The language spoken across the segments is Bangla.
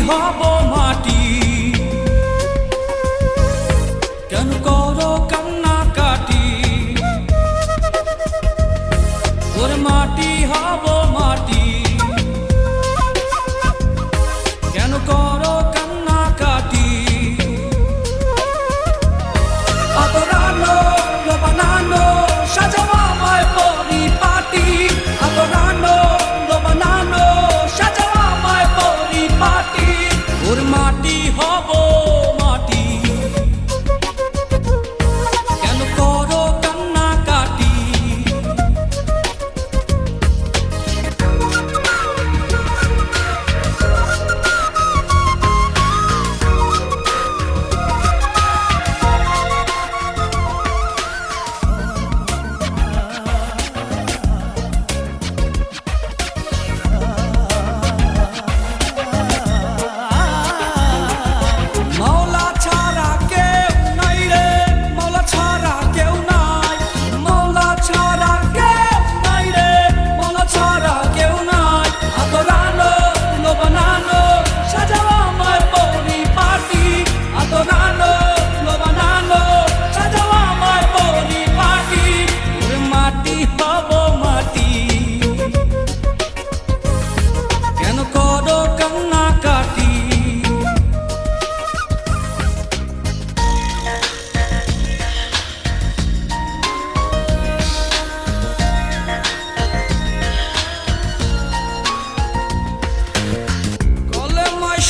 হব মাটি, কেন করো কান্নাকাটি? ওরে মাটি হব মাটি, কেন করো কান্নাকাটি? আদরানো বানানো সাজাও আমায় পরিপাটি, আদরানো বানানো সাজাও আমায় পরিপাটি। ওর মাটি হব মাটি, কেন করো কান্নাকাটি?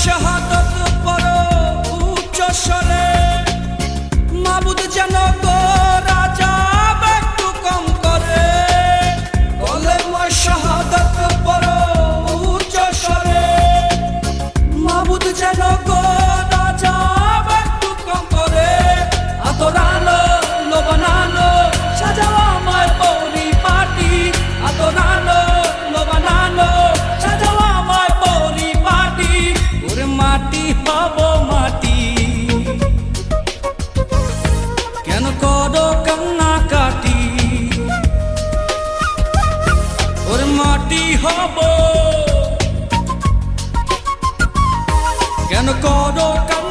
শাহাদাত পড়ো উচ্চ স্বরে, মাবুদ যেন গো রাজা একটু কম করে। কলেমায় শাহাদাত পড়ো উচ্চ স্বরে, মাবুদ যেন গো রাজা একটু কম করে। আদরানো বানানো সাজাও আমায় পরিপাটি, আদরানো বানানো সাজাও আমায় পরিপাটি। ওরে মাটি হব মাটি, কেন করো কান্নাকাটি? ওরে মাটি হব, কেন করো কান্নাকাটি?